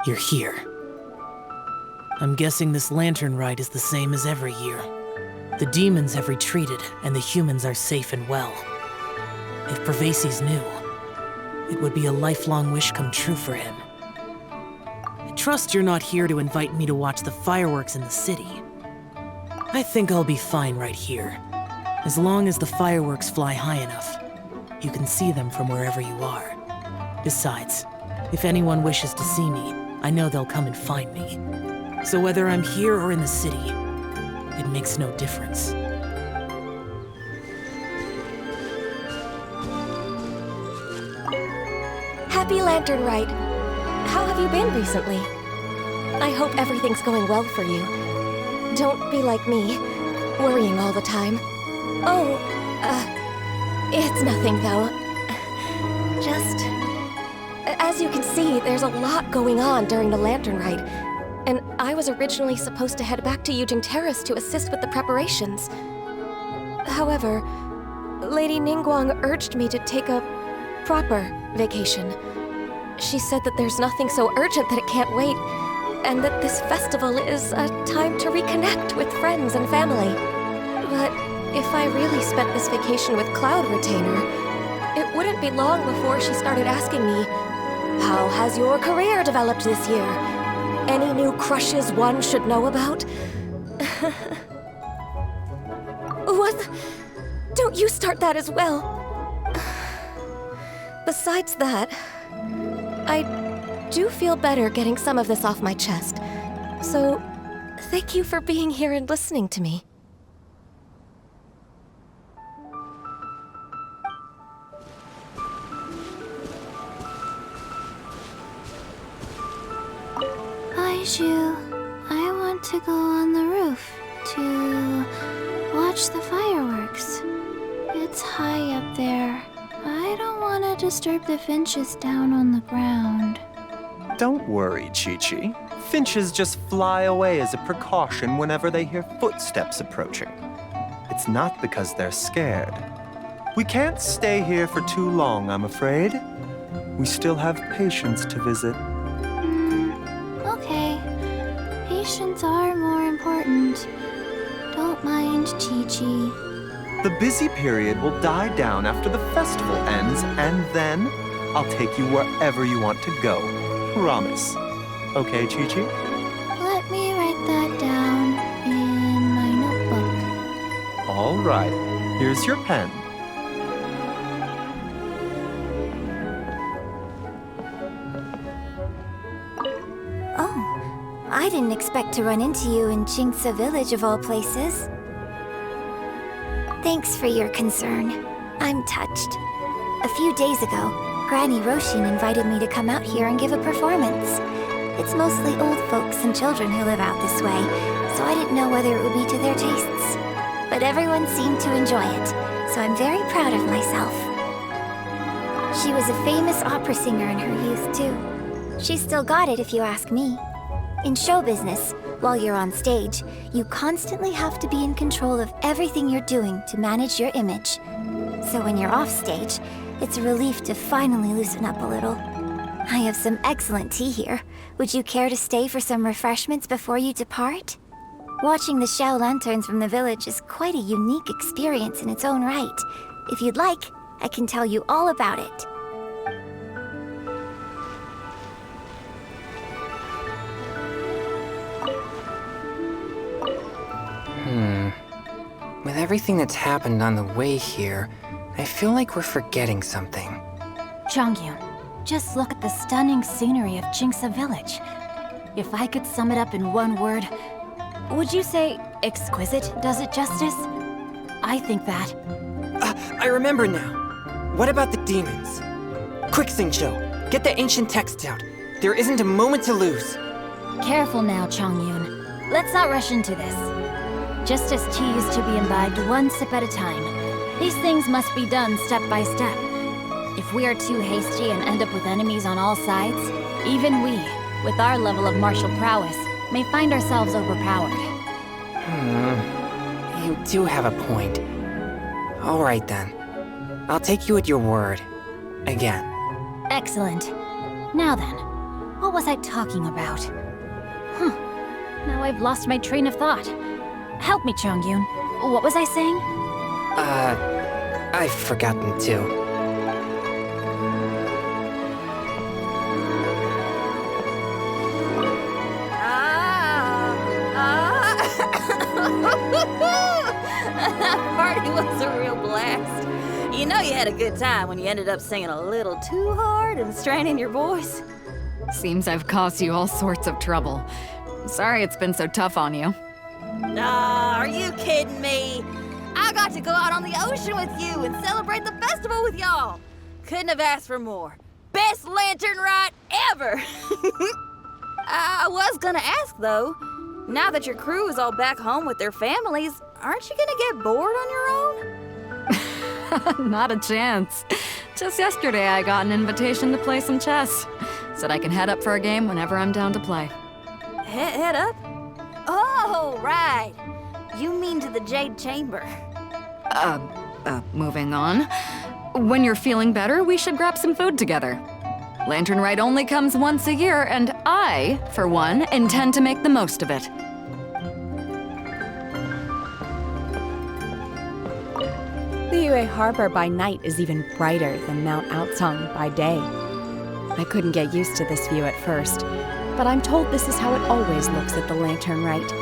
You're here. I'm guessing this lantern rite is the same as every year. The demons have retreated, and the humans are safe and well. If Pervasi's knew, it would be a lifelong wish come true for him. I trust you're not here to invite me to watch the fireworks in the city. I think I'll be fine right here. As long as the fireworks fly high enough, you can see them from wherever you are. Besides, if anyone wishes to see me, I know they'll come and find me. So whether I'm here or in the city, it makes no difference. Happy Lantern Rite. How have you been recently? I hope everything's going well for you. Don't be like me, worrying all the time. Oh, it's nothing though. Just... as you can see, there's a lot going on during the Lantern Rite, and I was originally supposed to head back to Yujing Terrace to assist with the preparations. However, Lady Ningguang urged me to take a proper vacation. She said that there's nothing so urgent that it can't wait, and that this festival is a time to reconnect with friends and family. But if I really spent this vacation with Cloud Retainer, it wouldn't be long before she started asking me, "How has your career developed this year? Any new crushes one should know about?" What? Don't you start that as well. Besides that, I do feel better getting some of this off my chest. So, thank you for being here and listening to me. Baizhu, I want to go on the roof to watch the fireworks. It's high up there. I don't want to disturb the finches down on the ground. Don't worry, Qiqi. Finches just fly away as a precaution whenever they hear footsteps approaching. It's not because they're scared. We can't stay here for too long, I'm afraid. We still have patients to visit. Okay. Patients are more important. Don't mind, Qiqi. The busy period will die down after the festival ends, and then I'll take you wherever you want to go. Promise. Okay, Qiqi? Let me write that down in my notebook. All right. Here's your pen. Oh, I didn't expect to run into you in Jingsa Village of all places. Thanks for your concern. I'm touched. A few days ago, Granny Roshin invited me to come out here and give a performance. It's mostly old folks and children who live out this way, so I didn't know whether it would be to their tastes. But everyone seemed to enjoy it, so I'm very proud of myself. She was a famous opera singer in her youth, too. She's still got it if you ask me. In show business, while you're on stage, you constantly have to be in control of everything you're doing to manage your image. So when you're off stage, it's a relief to finally loosen up a little. I have some excellent tea here. Would you care to stay for some refreshments before you depart? Watching the Xiao lanterns from the village is quite a unique experience in its own right. If you'd like, I can tell you all about it. With everything that's happened on the way here, I feel like we're forgetting something. Chongyun, just look at the stunning scenery of Jingsa Village. If I could sum it up in one word, would you say exquisite does it justice? I think that. I remember now. What about the demons? Quick, Xingqiu, get the ancient texts out. There isn't a moment to lose. Careful now, Chongyun. Let's not rush into this. Just as tea is to be imbibed one sip at a time, these things must be done step by step. If we are too hasty and end up with enemies on all sides, even we, with our level of martial prowess, may find ourselves overpowered. You do have a point. All right then. I'll take you at your word. Again. Excellent. Now then, What was I talking about? Huh. Now I've lost my train of thought. Help me, Chongyun. What was I saying? I've forgotten too. That party was a real blast. You know you had a good time when you ended up singing a little too hard and straining your voice. Seems I've caused you all sorts of trouble. Sorry it's been so tough on you. Nah, are you kidding me? I got to go out on the ocean with you and celebrate the festival with y'all. Couldn't have asked for more. Best lantern ride ever! I was gonna ask though, now that your crew is all back home with their families, aren't you gonna get bored on your own? Not a chance. Just yesterday I got an invitation to play some chess. Said I can head up for a game whenever I'm down to play. Head up? Oh, right. You mean to the Jade Chamber. Moving on. When you're feeling better, we should grab some food together. Lantern Rite only comes once a year, and I, for one, intend to make the most of it. Liyue Harbor by night is even brighter than Mount Outsung by day. I couldn't get used to this view at first, but I'm told this is how it always looks at the Lantern Rite.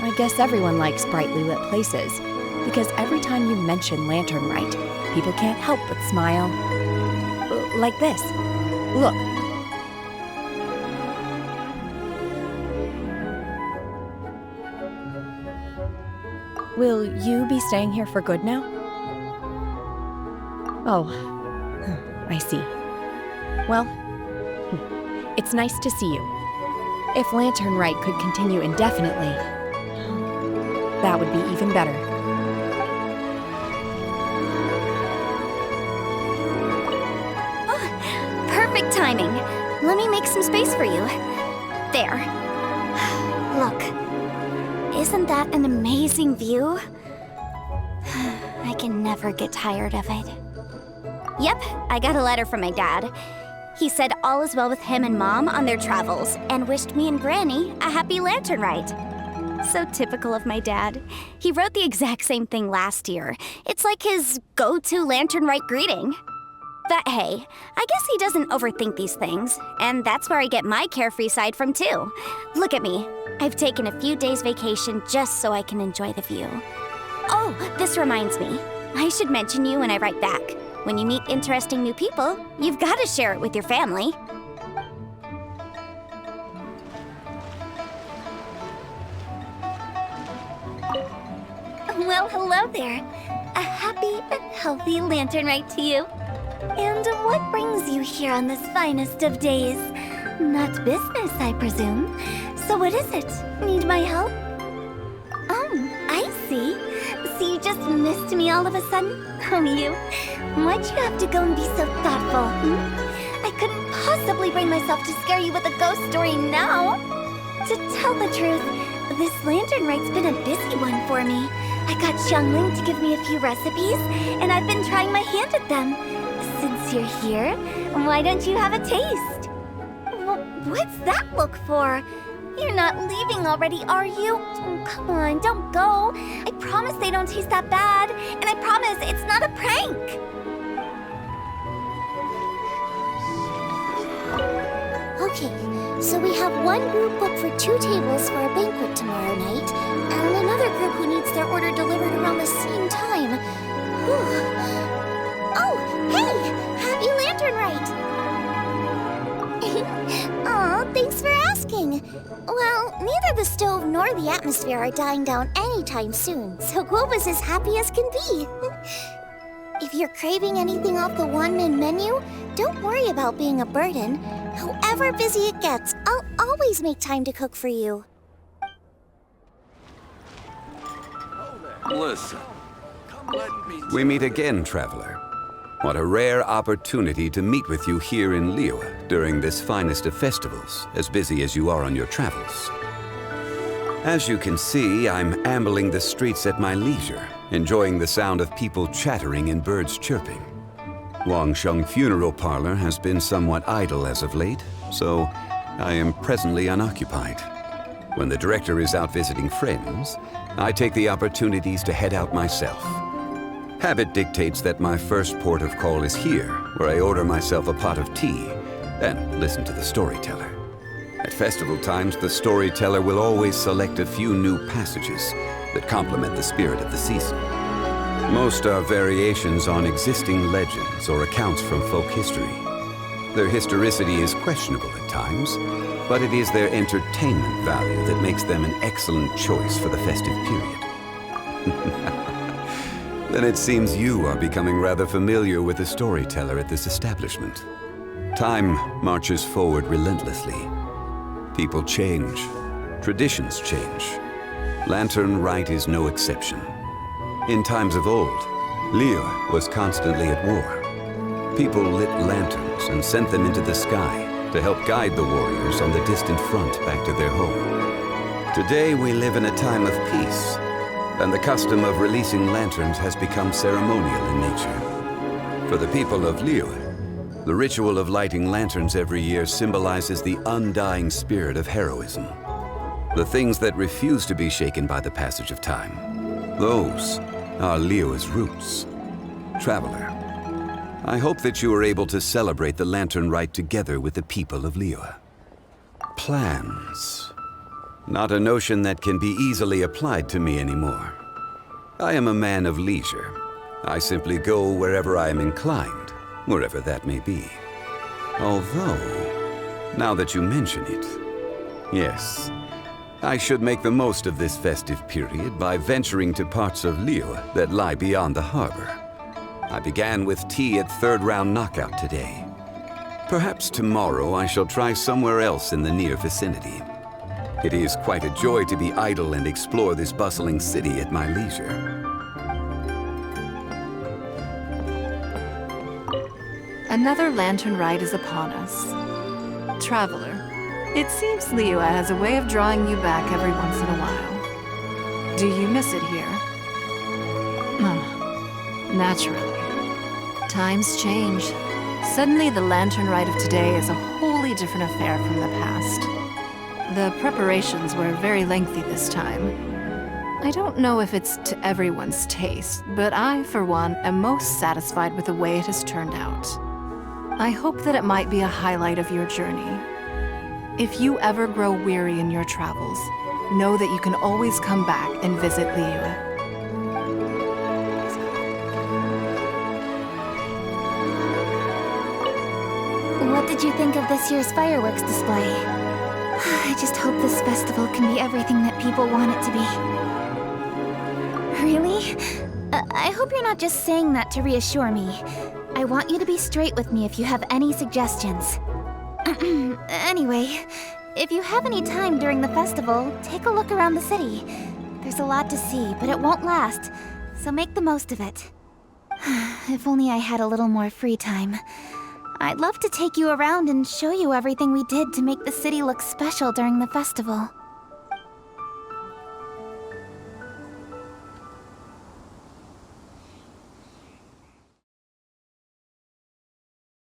I guess everyone likes brightly lit places, because every time you mention Lantern Rite, people can't help but smile. Like this. Look. Will you be staying here for good now? Oh, I see. Well, it's nice to see you. If Lantern Rite could continue indefinitely, that would be even better. Oh, perfect timing. Let me make some space for you. There. Look. Isn't that an amazing view? I can never get tired of it. Yep, I got a letter from my dad. He said all is well with him and Mom on their travels and wished me and Granny a happy Lantern Rite. So typical of my dad. He wrote the exact same thing last year. It's like his go-to Lantern Rite greeting. But hey, I guess he doesn't overthink these things, and that's where I get my carefree side from too. Look at me. I've taken a few days vacation just so I can enjoy the view. Oh, this reminds me. I should mention you when I write back. When you meet interesting new people, you've got to share it with your family. Well, hello there. A happy and healthy Lantern Rite to you. And what brings you here on this finest of days? Not business, I presume. So what is it? Need my help? I see. So you just missed me all of a sudden? Oh, you? Why'd you have to go and be so thoughtful, I couldn't possibly bring myself to scare you with a ghost story now. To tell the truth, this Lantern Rite's been a busy one for me. I got Xiangling to give me a few recipes, and I've been trying my hand at them. Since you're here, why don't you have a taste? What's that look for? You're not leaving already, are you? Oh, come on, don't go. I promise they don't taste that bad, and I promise it's not a prank. Okay, so we have one group booked for 2 tables for a banquet tomorrow night, and another group who needs their order delivered around the same time. Oh, hey! Happy Lantern Rite! Aw, thanks for asking. Well, neither the stove nor the atmosphere are dying down anytime soon, so Guoba's as happy as can be. If you're craving anything off the one-man menu, don't worry about being a burden. However busy it gets, I'll always make time to cook for you. Listen. We meet again, traveler. What a rare opportunity to meet with you here in Liyue during this finest of festivals, as busy as you are on your travels. As you can see, I'm ambling the streets at my leisure, enjoying the sound of people chattering and birds chirping. Wangsheng Funeral Parlor has been somewhat idle as of late, so I am presently unoccupied. When the director is out visiting friends, I take the opportunities to head out myself. Habit dictates that my first port of call is here, where I order myself a pot of tea and listen to the storyteller. At festival times, the storyteller will always select a few new passages that complement the spirit of the season. Most are variations on existing legends or accounts from folk history. Their historicity is questionable at times, but it is their entertainment value that makes them an excellent choice for the festive period. Then it seems you are becoming rather familiar with the storyteller at this establishment. Time marches forward relentlessly. People change. Traditions change. Lantern Rite is no exception. In times of old, Liyue was constantly at war. People lit lanterns and sent them into the sky to help guide the warriors on the distant front back to their home. Today we live in a time of peace, and the custom of releasing lanterns has become ceremonial in nature. For the people of Liyue, the ritual of lighting lanterns every year symbolizes the undying spirit of heroism. The things that refuse to be shaken by the passage of time, those are Liyue's roots. Traveler, I hope that you are able to celebrate the Lantern Rite together with the people of Liyue. Plans. Not a notion that can be easily applied to me anymore. I am a man of leisure. I simply go wherever I am inclined, wherever that may be. Although, now that you mention it, yes, I should make the most of this festive period by venturing to parts of Liyue that lie beyond the harbor. I began with tea at third-round knockout today. Perhaps tomorrow I shall try somewhere else in the near vicinity. It is quite a joy to be idle and explore this bustling city at my leisure. Another Lantern Rite is upon us. Traveler, it seems Liyue has a way of drawing you back every once in a while. Do you miss it here? Naturally. Times change. Suddenly the Lantern Rite of today is a wholly different affair from the past. The preparations were very lengthy this time. I don't know if it's to everyone's taste, but I, for one, am most satisfied with the way it has turned out. I hope that it might be a highlight of your journey. If you ever grow weary in your travels, know that you can always come back and visit Liyue. What did you think of this year's fireworks display? I just hope this festival can be everything that people want it to be. Really? I hope you're not just saying that to reassure me. I want you to be straight with me if you have any suggestions. Anyway, if you have any time during the festival, take a look around the city. There's a lot to see, but it won't last, so make the most of it. If only I had a little more free time. I'd love to take you around and show you everything we did to make the city look special during the festival.